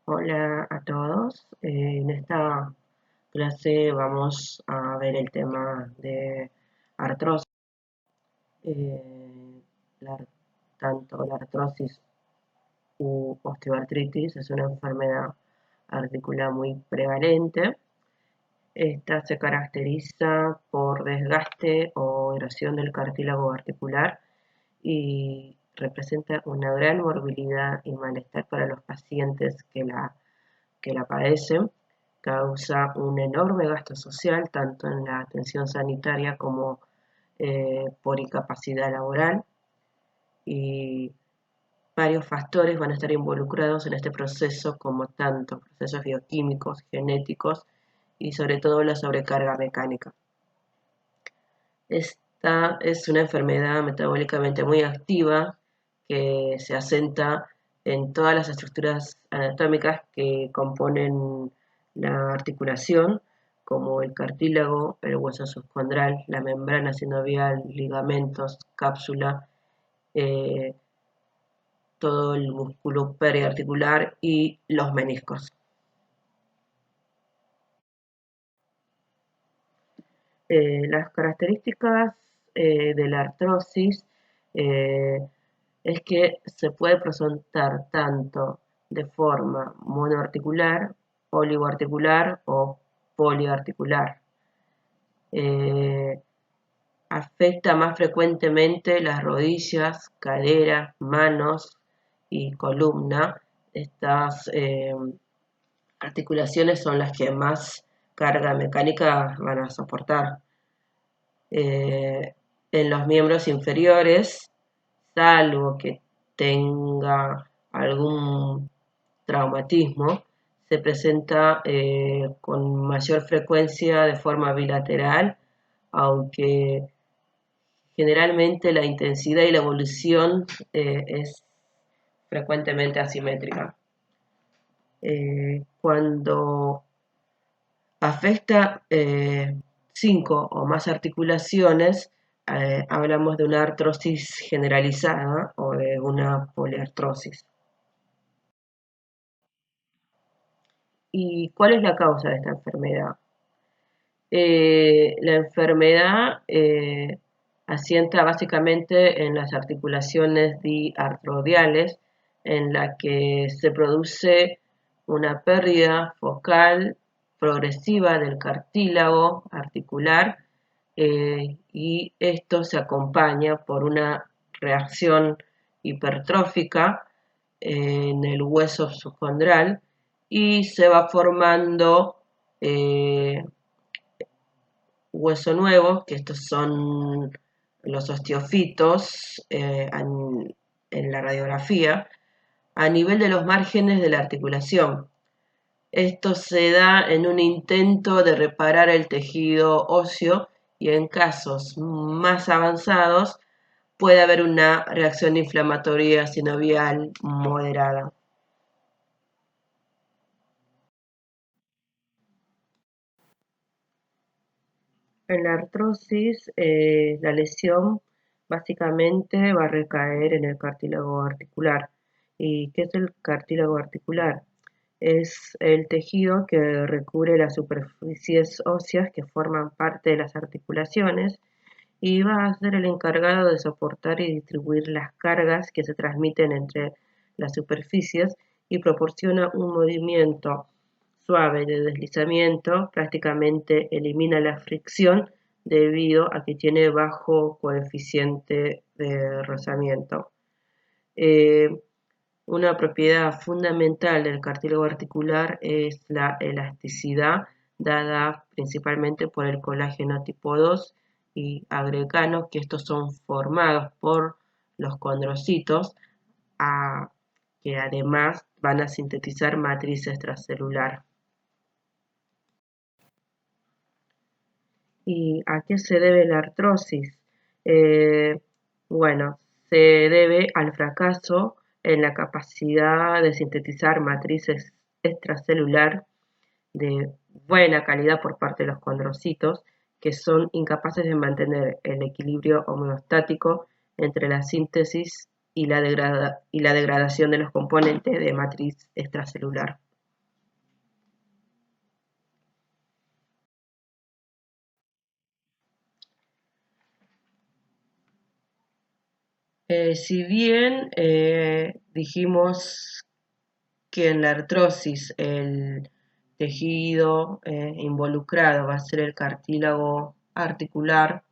Hola a todos. En esta clase vamos a ver el tema de artrosis. Eh, la- Tanto la artrosis u osteoartritis es una enfermedad articular muy prevalente. Esta se caracteriza por desgaste o erosión del cartílago articular y representa una gran morbilidad y malestar para los pacientes que la padecen. Causa un enorme gasto social, tanto en la atención sanitaria como por incapacidad laboral, y varios factores van a estar involucrados en este proceso, como tanto procesos bioquímicos, genéticos y sobre todo la sobrecarga mecánica. Esta es una enfermedad metabólicamente muy activa que se asenta en todas las estructuras anatómicas que componen la articulación, como el cartílago, el hueso subcondral, la membrana sinovial, ligamentos, cápsula, eh, todo el músculo periarticular y los meniscos. Las características de la artrosis eh, es que se puede presentar tanto de forma monoarticular, oligoarticular o poliarticular. Eh, Afecta más frecuentemente las rodillas, caderas, manos y columna. Estas articulaciones son las que más carga mecánica van a soportar. eh, en los miembros inferiores, salvo que tenga algún traumatismo, se presenta con mayor frecuencia de forma bilateral, aunque generalmente la intensidad y la evolución es frecuentemente asimétrica. Cuando afecta 5 o más articulaciones, hablamos de una artrosis generalizada o de una poliartrosis. ¿Y cuál es la causa de esta enfermedad? La enfermedad asienta básicamente en las articulaciones diartrodiales, en la que se produce una pérdida focal progresiva del cartílago articular, y esto se acompaña por una reacción hipertrófica en el hueso subcondral y se va formando eh, hueso nuevo, que estos son los osteofitos en la radiografía, a nivel de los márgenes de la articulación. Esto se da en un intento de reparar el tejido óseo y en casos más avanzados puede haber una reacción inflamatoria sinovial moderada. En la artrosis, la lesión básicamente va a recaer en el cartílago articular. ¿Y qué es el cartílago articular? Es el tejido que recubre las superficies óseas que forman parte de las articulaciones y va a ser el encargado de soportar y distribuir las cargas que se transmiten entre las superficies y proporciona un movimiento suave de deslizamiento, prácticamente elimina la fricción debido a que tiene bajo coeficiente de rozamiento. Eh, una propiedad fundamental del cartílago articular es la elasticidad, dada principalmente por el colágeno tipo 2 y agreganos, que estos son formados por los condrocitos, que además van a sintetizar matriz extracelular. ¿Y a qué se debe la artrosis? Eh, bueno, se debe al fracaso en la capacidad de sintetizar matrices extracelular de buena calidad por parte de los condrocitos, que son incapaces de mantener el equilibrio homeostático entre la síntesis y la degradación de los componentes de matriz extracelular. Si bien dijimos que en la artrosis el tejido involucrado va a ser el cartílago articular,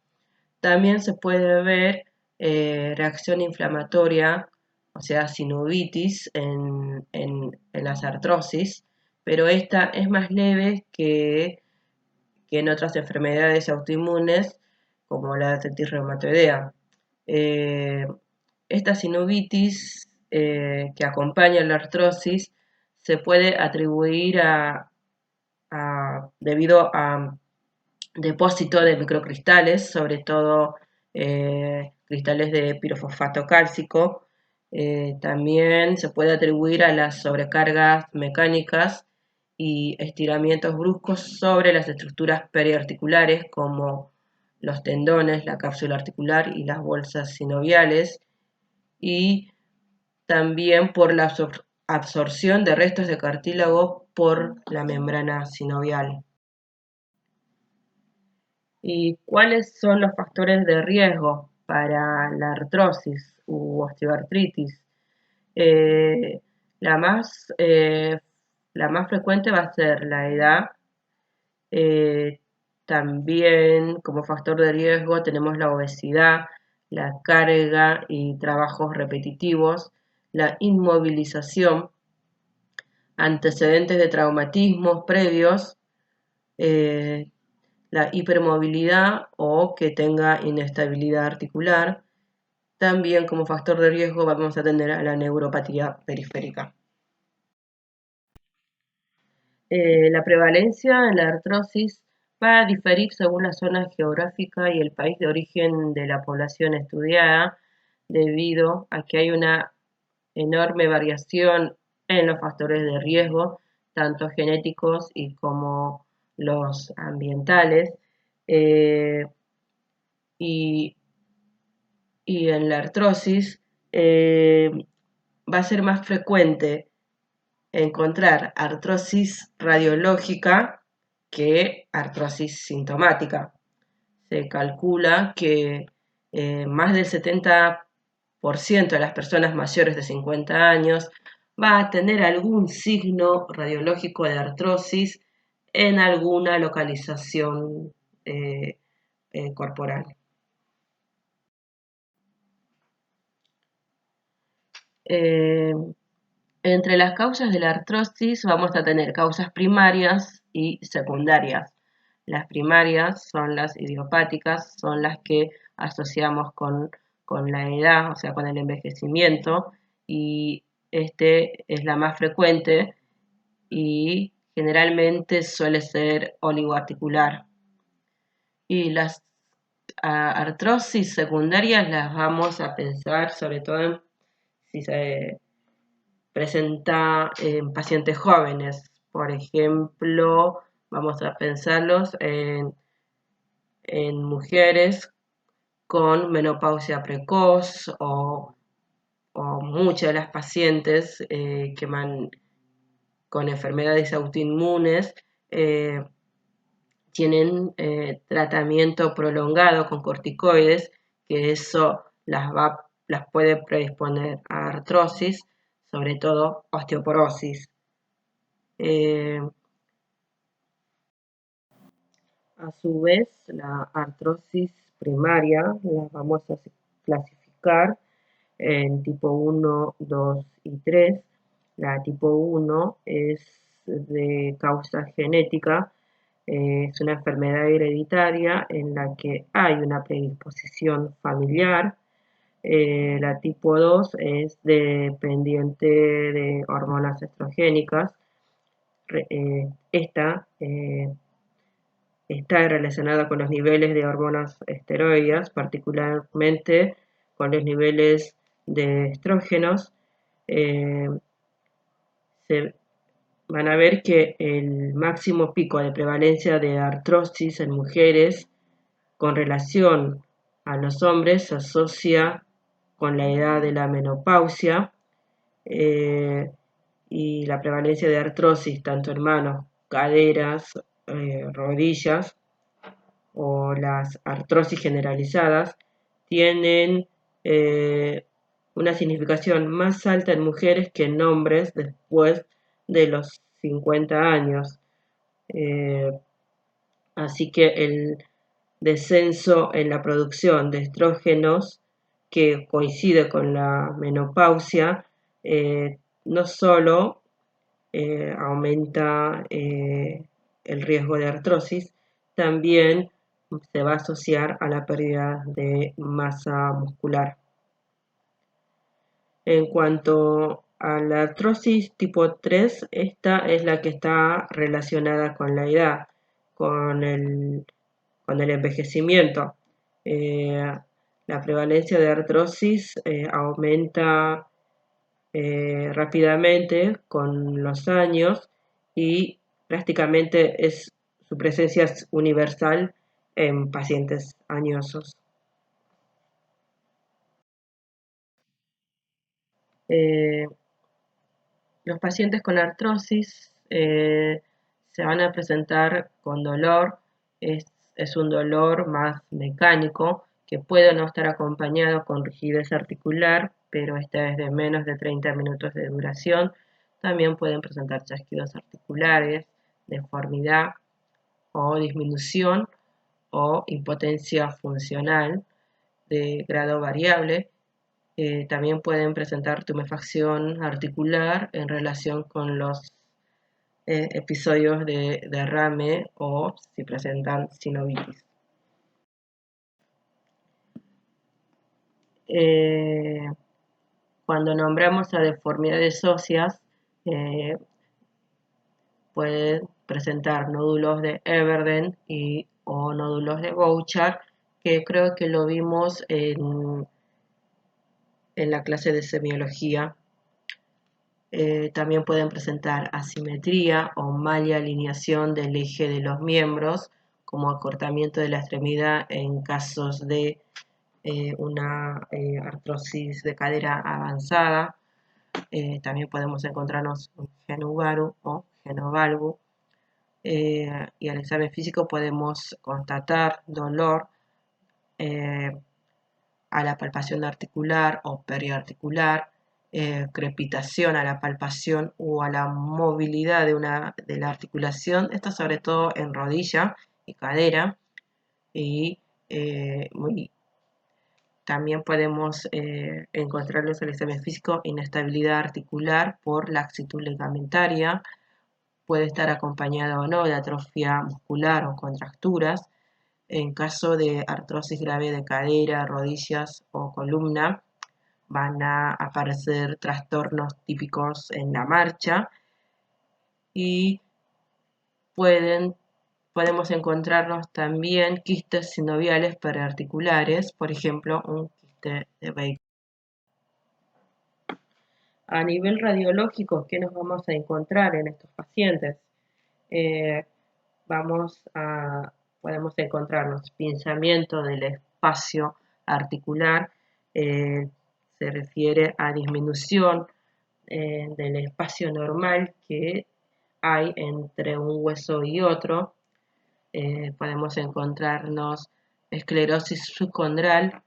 también se puede ver reacción inflamatoria, o sea, sinovitis en las artrosis, pero esta es más leve que en otras enfermedades autoinmunes como la artritis reumatoidea. Eh, esta sinovitis que acompaña la artrosis se puede atribuir debido a depósito de microcristales, sobre todo cristales de pirofosfato cálcico. También se puede atribuir a las sobrecargas mecánicas y estiramientos bruscos sobre las estructuras periarticulares como los tendones, la cápsula articular y las bolsas sinoviales, y también por la absorción de restos de cartílago por la membrana sinovial. ¿Y cuáles son los factores de riesgo para la artrosis u osteoartritis? Eh, la, más, eh, la más frecuente va a ser la edad. eh, También como factor de riesgo tenemos la obesidad, la carga y trabajos repetitivos, la inmovilización, antecedentes de traumatismos previos, eh, la hipermovilidad o que tenga inestabilidad articular. También como factor de riesgo vamos a tener a la neuropatía periférica. La prevalencia en la artrosis va a diferir según la zona geográfica y el país de origen de la población estudiada, debido a que hay una enorme variación en los factores de riesgo, tanto genéticos y como los ambientales. Eh, y, y en la artrosis va a ser más frecuente encontrar artrosis radiológica que artrosis sintomática. Se calcula que más del 70% de las personas mayores de 50 años va a tener algún signo radiológico de artrosis en alguna localización corporal. Eh, Entre las causas de la artrosis vamos a tener causas primarias y secundarias. Las primarias son las idiopáticas, son las que asociamos con la edad, o sea, con el envejecimiento, y este es la más frecuente y generalmente suele ser oligoarticular. Y las artrosis secundarias las vamos a pensar sobre todo en si se presenta en pacientes jóvenes. Por ejemplo, vamos a pensarlos en mujeres con menopausia precoz o muchas de las pacientes que van con enfermedades autoinmunes tienen tratamiento prolongado con corticoides, que eso las puede predisponer a artrosis, sobre todo osteoporosis. A su vez, la artrosis primaria la vamos a clasificar en tipo 1, 2 y 3. La tipo 1 es de causa genética, es una enfermedad hereditaria en la que hay una predisposición familiar. La tipo 2 es dependiente de hormonas estrogénicas. Esta está relacionada con los niveles de hormonas esteroides, particularmente con los niveles de estrógenos. Eh, Se van a ver que el máximo pico de prevalencia de artrosis en mujeres con relación a los hombres se asocia con la edad de la menopausia, eh, y la prevalencia de artrosis tanto en manos, caderas, rodillas o las artrosis generalizadas tienen eh, una significación más alta en mujeres que en hombres después de los 50 años. Eh, Así que el descenso en la producción de estrógenos, que coincide con la menopausia, no solo aumenta el riesgo de artrosis, también se va a asociar a la pérdida de masa muscular. En cuanto a la artrosis tipo 3, esta es la que está relacionada con la edad, con el envejecimiento. La prevalencia de artrosis aumenta rápidamente con los años y prácticamente su presencia es universal en pacientes añosos. Eh, los pacientes con artrosis se van a presentar con dolor, es un dolor más mecánico que puede no estar acompañado con rigidez articular, pero esta es de menos de 30 minutos de duración. También pueden presentar chasquidos articulares, deformidad o disminución o impotencia funcional de grado variable. También pueden presentar tumefacción articular en relación con los episodios de derrame o si presentan sinovitis. Cuando nombramos a deformidades óseas, pueden presentar nódulos de Everden o nódulos de Bouchard, que creo que lo vimos en la clase de semiología. También pueden presentar asimetría o mala alineación del eje de los miembros, como acortamiento de la extremidad en casos de una artrosis de cadera avanzada. También podemos encontrarnos un genuvaru o genovalgu. Y al examen físico podemos constatar dolor a la palpación articular o periarticular, crepitación a la palpación o a la movilidad de la articulación, esto sobre todo en rodilla y cadera, y también podemos encontrarlos en el examen físico inestabilidad articular por laxitud ligamentaria, puede estar acompañado o no de atrofia muscular o contracturas. En caso de artrosis grave de cadera, rodillas o columna, van a aparecer trastornos típicos en la marcha y podemos encontrarnos también quistes sinoviales periarticulares, por ejemplo, un quiste de Baker. A nivel radiológico, ¿qué nos vamos a encontrar en estos pacientes? Podemos encontrarnos pinzamiento del espacio articular, se refiere a disminución del espacio normal que hay entre un hueso y otro. Podemos encontrarnos esclerosis subcondral,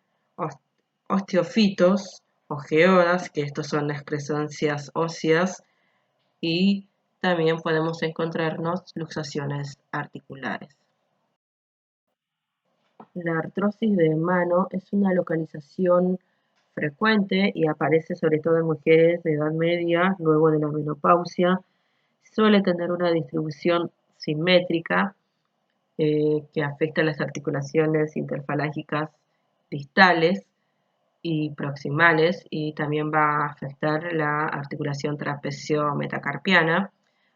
osteofitos o geodas, que estos son excrescencias óseas, y también podemos encontrarnos luxaciones articulares. La artrosis de mano es una localización frecuente y aparece sobre todo en mujeres de edad media luego de la menopausia. Suele tener una distribución simétrica que afecta las articulaciones interfalángicas distales y proximales y también va a afectar la articulación trapecio-metacarpiana,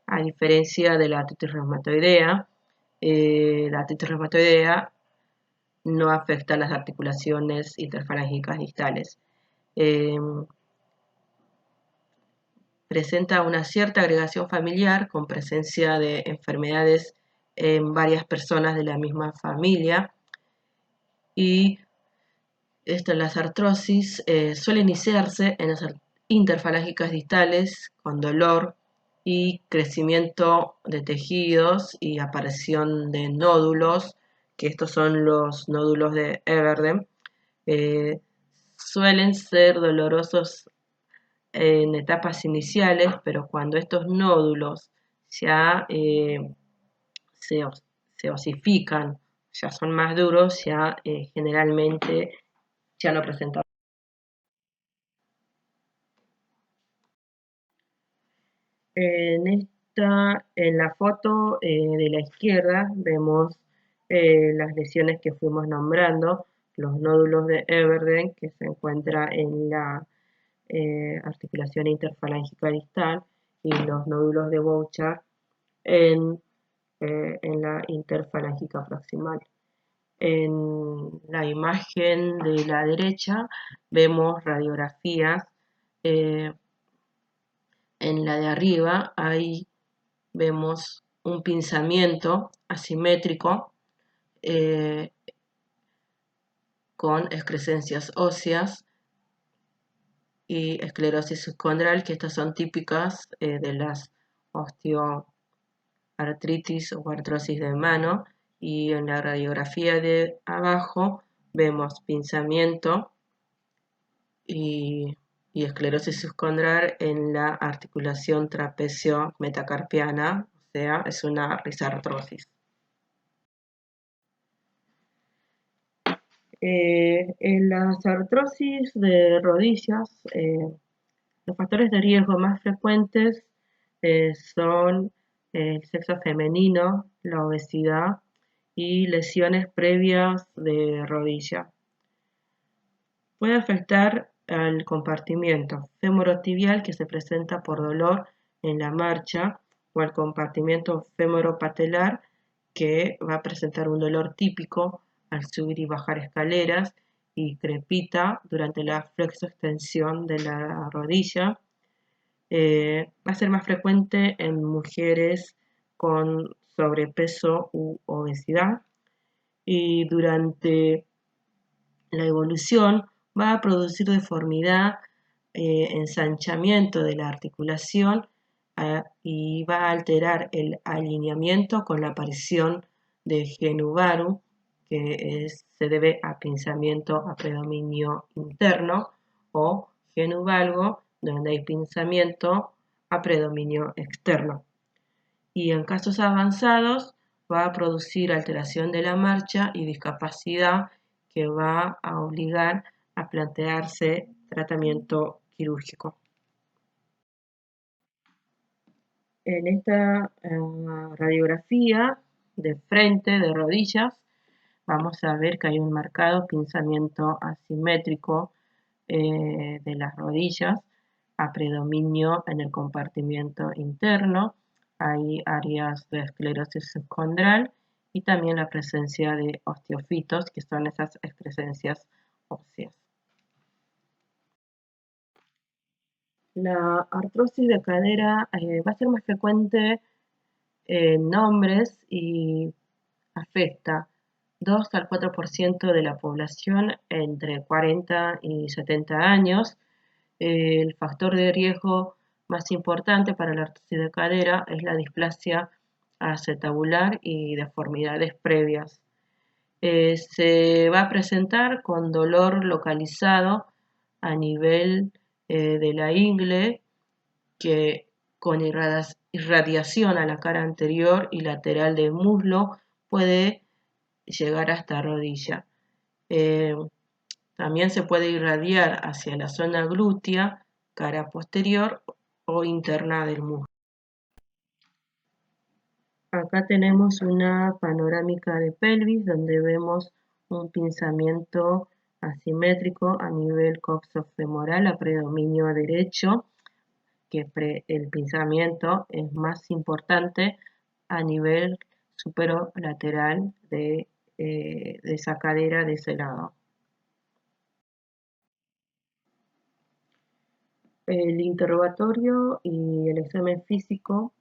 a diferencia de la artritis reumatoidea. La artritis reumatoidea no afecta las articulaciones interfalángicas distales. Presenta una cierta agregación familiar con presencia de enfermedades en varias personas de la misma familia y las artrosis suelen iniciarse en las interfalángicas distales con dolor y crecimiento de tejidos y aparición de nódulos, que estos son los nódulos de Everden. suelen ser dolorosos en etapas iniciales, pero cuando estos nódulos ya se, se osifican, ya son más duros, ya generalmente ya no presentan. En la foto de la izquierda vemos las lesiones que fuimos nombrando, los nódulos de Everden que se encuentra en la articulación interfalángica distal y los nódulos de Bouchard en la interfalángica proximal. En la imagen de la derecha vemos radiografías. En la de arriba ahí vemos un pinzamiento asimétrico con excrescencias óseas y esclerosis subcondral, que estas son típicas de las osteoartritis o artrosis de mano. Y en la radiografía de abajo vemos pinzamiento y esclerosis subcondral en la articulación trapecio metacarpiana, o sea, es una risartrosis. En las artrosis de rodillas, los factores de riesgo más frecuentes son el sexo femenino, la obesidad y lesiones previas de rodilla. Puede afectar al compartimiento femorotibial, que se presenta por dolor en la marcha, o al compartimiento femoropatelar, que va a presentar un dolor típico al subir y bajar escaleras y crepita durante la flexoextensión de la rodilla. Va a ser más frecuente en mujeres con sobrepeso u obesidad, y durante la evolución va a producir deformidad, ensanchamiento de la articulación y va a alterar el alineamiento con la aparición de genu varum, que se debe a pinzamiento a predominio interno, o genu valgo, donde hay pinzamiento a predominio externo. Y en casos avanzados va a producir alteración de la marcha y discapacidad que va a obligar a plantearse tratamiento quirúrgico. En esta radiografía de frente de rodillas vamos a ver que hay un marcado pinzamiento asimétrico de las rodillas a predominio en el compartimiento interno. Hay áreas de esclerosis subcondral y también la presencia de osteofitos, que son esas excrescencias óseas. La artrosis de cadera va a ser más frecuente en hombres y afecta 2 al 4% de la población entre 40 y 70 años. El factor de riesgo más importante para la artrosis de cadera es la displasia acetabular y deformidades previas. Se va a presentar con dolor localizado a nivel de la ingle, que con irradiación a la cara anterior y lateral del muslo puede llegar hasta rodilla. También se puede irradiar hacia la zona glútea, cara posterior o interna del muslo. Acá tenemos una panorámica de pelvis donde vemos un pinzamiento asimétrico a nivel coxofemoral a predominio derecho, que el pinzamiento es más importante a nivel superolateral de esa cadera de ese lado. El interrogatorio y el examen físico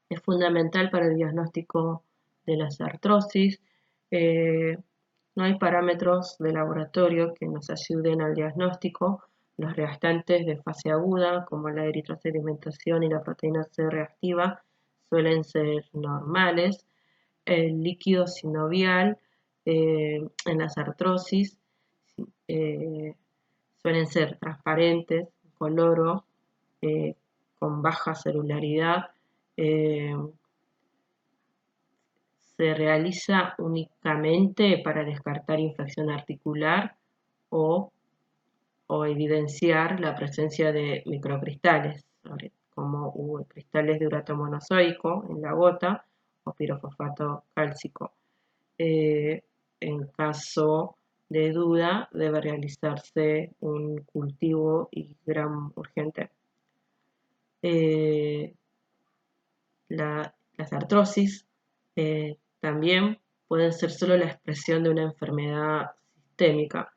es fundamental para el diagnóstico de las artrosis. No hay parámetros de laboratorio que nos ayuden al diagnóstico. Los restantes de fase aguda, como la eritrosedimentación y la proteína C reactiva, suelen ser normales. El líquido sinovial en las artrosis suelen ser transparentes, coloro, con baja celularidad. Se realiza únicamente para descartar infección articular o evidenciar la presencia de microcristales, como cristales de urato monozoico en la gota o pirofosfato cálcico. En caso de duda, debe realizarse un cultivo IGRAM urgente. Las artrosis también pueden ser solo la expresión de una enfermedad sistémica.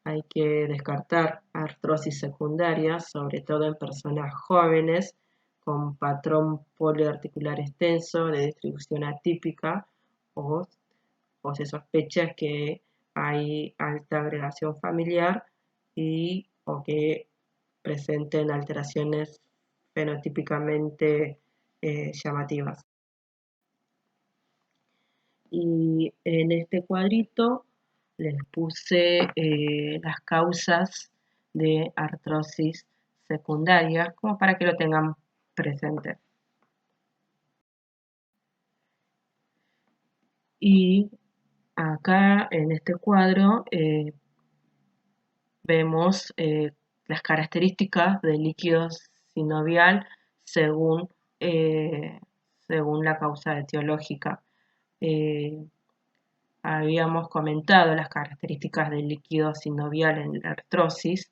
Hay que descartar artrosis secundaria, sobre todo en personas jóvenes con patrón poliarticular extenso de distribución atípica o se sospecha que hay alta agregación familiar o que presenten alteraciones fenotípicamente llamativas. Y en este cuadrito les puse las causas de artrosis secundaria, como para que lo tengan presente. Y acá en este cuadro vemos las características del líquido sinovial según, según la causa etiológica. Habíamos comentado las características del líquido sinovial en la artrosis,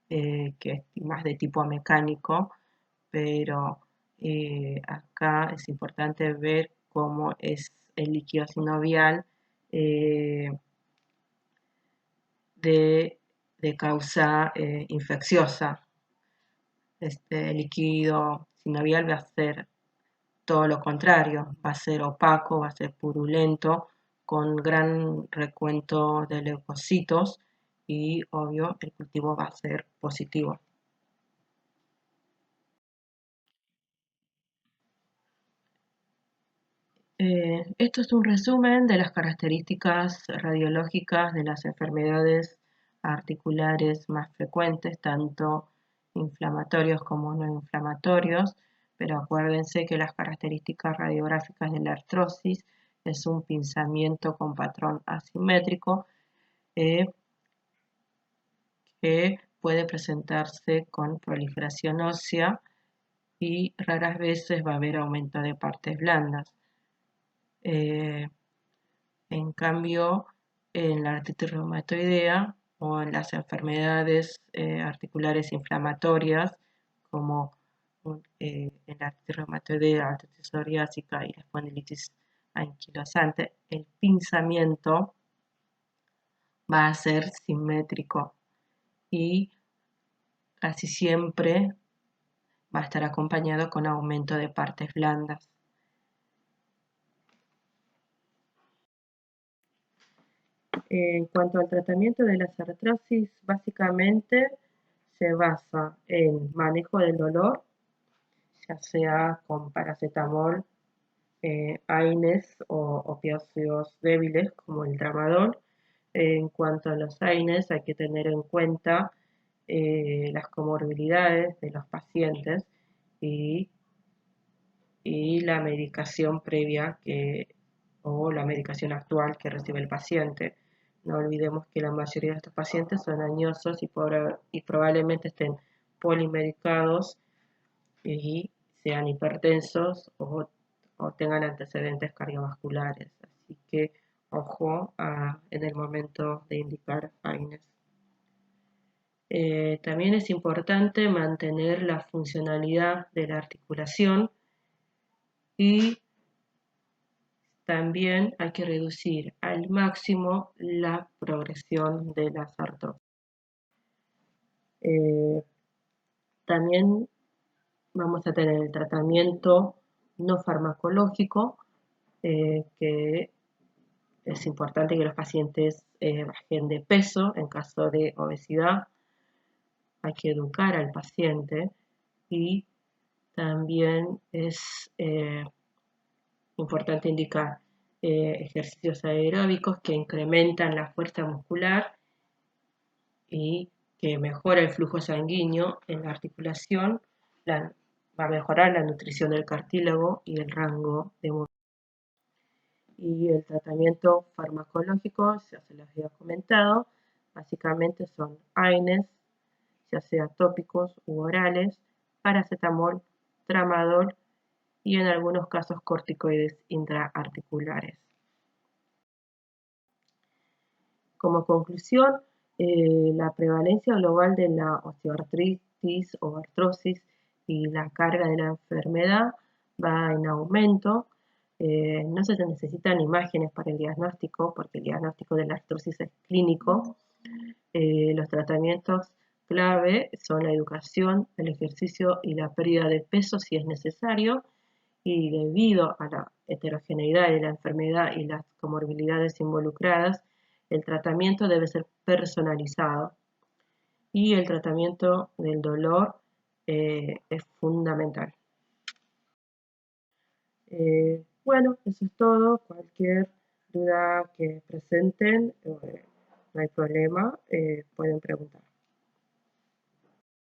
que es más de tipo mecánico, pero acá es importante ver cómo es el líquido sinovial de causa infecciosa. Este líquido sinovial va a ser todo lo contrario, va a ser opaco, va a ser purulento, con gran recuento de leucocitos y obvio el cultivo va a ser positivo. Esto es un resumen de las características radiológicas de las enfermedades articulares más frecuentes, tanto inflamatorios como no inflamatorios, pero acuérdense que las características radiográficas de la artrosis es un pinzamiento con patrón asimétrico que puede presentarse con proliferación ósea y raras veces va a haber aumento de partes blandas. En cambio, en la artritis reumatoidea o en las enfermedades articulares inflamatorias, como en la artritis reumatoidea, la artritis psoriásica y la espondilitis anquilosante, el pinzamiento va a ser simétrico y casi siempre va a estar acompañado con aumento de partes blandas. En cuanto al tratamiento de las artrosis, básicamente se basa en manejo del dolor, ya sea con paracetamol, AINES o opiáceos débiles como el tramadol. En cuanto a los AINES, hay que tener en cuenta las comorbilidades de los pacientes y, la medicación previa o la medicación actual que recibe el paciente. No olvidemos que la mayoría de estos pacientes son añosos y probablemente estén polimedicados y sean hipertensos o tengan antecedentes cardiovasculares. Así que ojo en el momento de indicar AINES. También es importante mantener la funcionalidad de la articulación y también hay que reducir al máximo la progresión de las artrosis. También vamos a tener el tratamiento no farmacológico, que es importante que los pacientes bajen de peso en caso de obesidad. Hay que educar al paciente y también es importante indicar ejercicios aeróbicos que incrementan la fuerza muscular y que mejora el flujo sanguíneo en la articulación, va a mejorar la nutrición del cartílago y el rango de movimiento. Y el tratamiento farmacológico, ya se los había comentado, básicamente son AINES, ya sea tópicos u orales, paracetamol, tramadol y en algunos casos corticoides intraarticulares. Como conclusión, la prevalencia global de la osteoartritis o artrosis y la carga de la enfermedad va en aumento. No se necesitan imágenes para el diagnóstico, porque el diagnóstico de la artrosis es clínico. Los tratamientos clave son la educación, el ejercicio y la pérdida de peso si es necesario. Y debido a la heterogeneidad de la enfermedad y las comorbilidades involucradas, el tratamiento debe ser personalizado y el tratamiento del dolor es fundamental. Bueno, eso es todo. Cualquier duda que presenten, no hay problema, pueden preguntar.